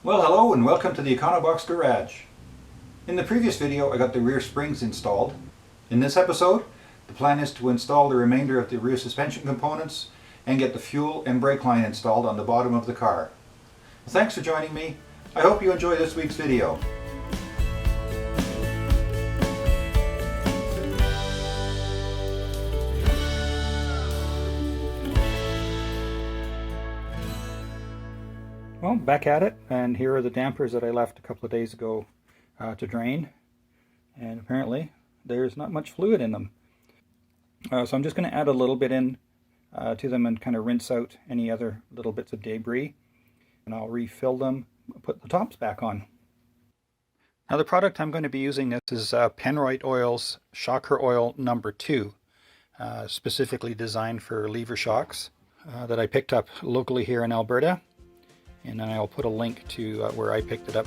Well, hello and welcome to the Econobox garage. In the previous video I got the rear springs installed. In this episode the plan is to install the remainder of the rear suspension components and get the fuel and brake line installed on the bottom of the car. Well, thanks for joining me. I hope you enjoy this week's video. Well, back at it, and here are the dampers that I left a couple of days ago to drain, and apparently there's not much fluid in them. So I'm just going to add a little bit in to them and kind of rinse out any other little bits of debris, and I'll refill them, put the tops back on. Now the product I'm going to be using this is Penrite Oil's Shocker Oil number 2, specifically designed for lever shocks that I picked up locally here in Alberta. And then I'll put a link to where I picked it up.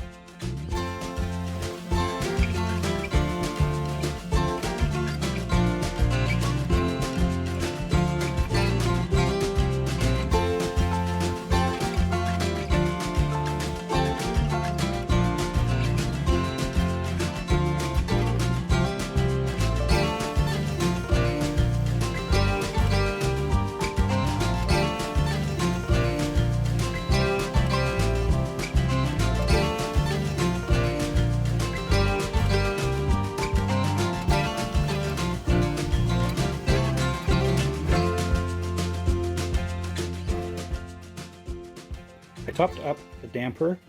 I topped up the damper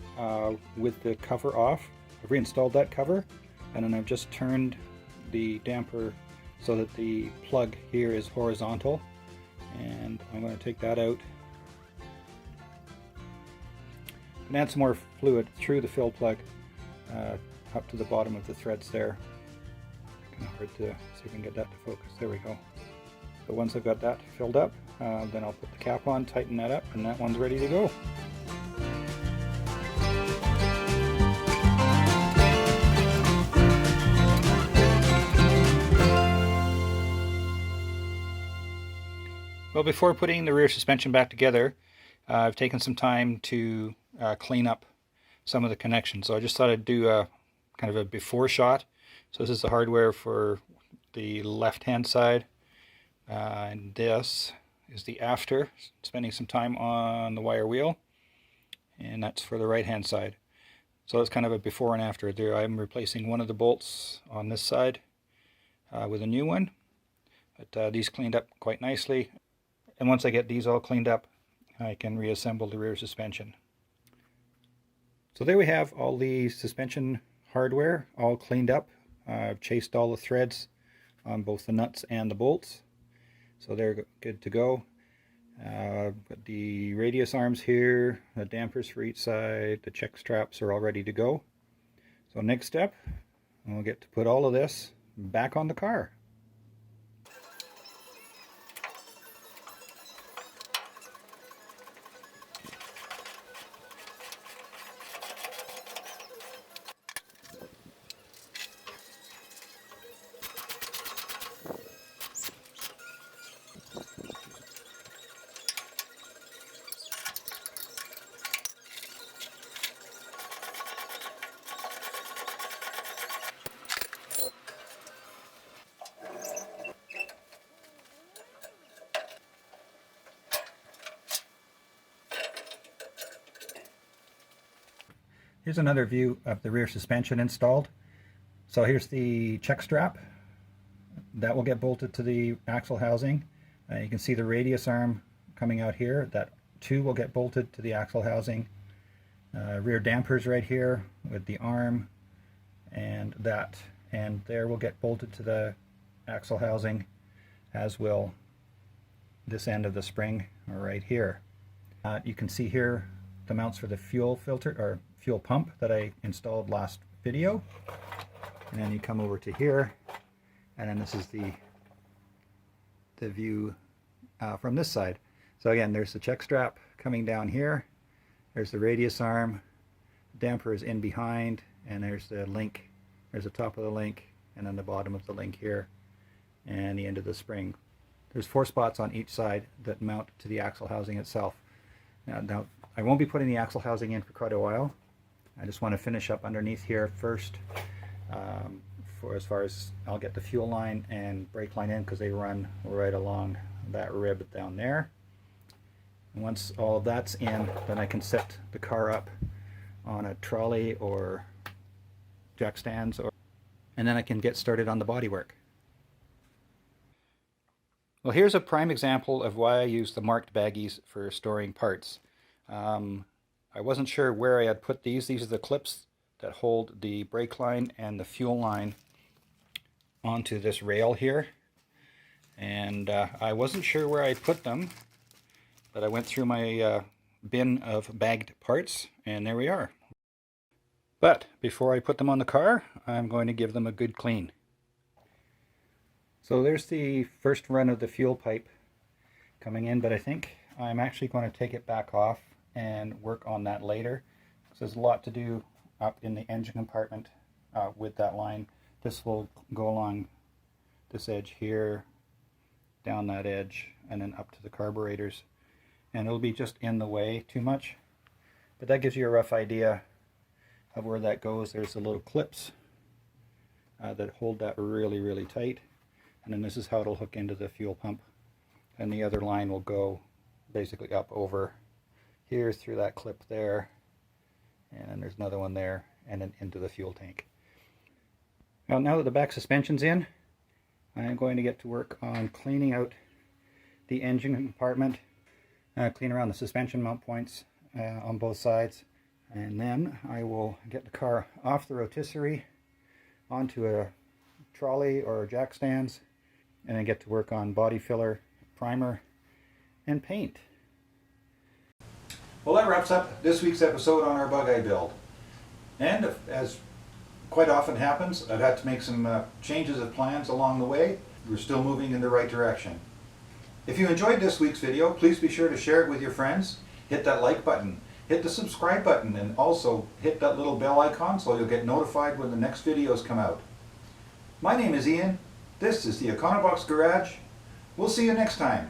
with the cover off. I've reinstalled that cover, and then I've just turned the damper so that the plug here is horizontal, and I'm going to take that out and add some more fluid through the fill plug up to the bottom of the threads there. Kind of hard to see if we can get that to focus. There we go. So once I've got that filled up, then I'll put the cap on, tighten that up, and that one's ready to go. Well, before putting the rear suspension back together, I've taken some time to clean up some of the connections. So I just thought I'd do a kind of a before shot. So this is the hardware for the left-hand side, and this is the after, spending some time on the wire wheel, and that's for the right-hand side. So it's kind of a before and after. There, I'm replacing one of the bolts on this side with a new one, but these cleaned up quite nicely. And once I get these all cleaned up, I can reassemble the rear suspension. So there we have all the suspension hardware all cleaned up. I've chased all the threads on both the nuts and the bolts, so they're good to go. Got the radius arms here, the dampers for each side, the check straps are all ready to go. So next step, we'll get to put all of this back on the car. Here's another view of the rear suspension installed. So here's the check strap. That will get bolted to the axle housing. You can see the radius arm coming out here. That too will get bolted to the axle housing. Rear dampers right here with the arm and that. And there will get bolted to the axle housing, as will this end of the spring right here. You can see here the mounts for the fuel filter or fuel pump that I installed last video, and then you come over to here, and then this is the view from this side. So again, there's the check strap coming down here, there's the radius arm, damper is in behind, and there's the link, there's the top of the link, and then the bottom of the link here, and the end of the spring. There's 4 spots on each side that mount to the axle housing itself. Now I won't be putting the axle housing in for quite a while. I just want to finish up underneath here first, for as far as I'll get the fuel line and brake line in, because they run right along that rib down there. And once all of that's in, then I can set the car up on a trolley or jack stands, and then I can get started on the bodywork. Well, here's a prime example of why I use the marked baggies for storing parts. I wasn't sure where I had put these. These are the clips that hold the brake line and the fuel line onto this rail here. And I wasn't sure where I put them, but I went through my bin of bagged parts, and there we are. But before I put them on the car, I'm going to give them a good clean. So there's the first run of the fuel pipe coming in, but I think I'm actually going to take it back off and work on that later. So there's a lot to do up in the engine compartment with that line. This will go along this edge here, down that edge, and then up to the carburetors. And it'll be just in the way too much. But that gives you a rough idea of where that goes. There's the little clips that hold that really, really tight. And then this is how it'll hook into the fuel pump. And the other line will go basically up over here through that clip there. And then there's another one there, and then into the fuel tank. Now that the back suspension's in, I'm going to get to work on cleaning out the engine compartment, clean around the suspension mount points on both sides. And then I will get the car off the rotisserie onto a trolley or jack stands, and then get to work on body filler, primer, and paint. Well, that wraps up this week's episode on our Bugeye build. And as quite often happens, I've had to make some changes of plans along the way. We're still moving in the right direction. If you enjoyed this week's video, please be sure to share it with your friends. Hit that like button. Hit the subscribe button, and also hit that little bell icon so you'll get notified when the next videos come out. My name is Ian. This is the Econobox Garage. We'll see you next time.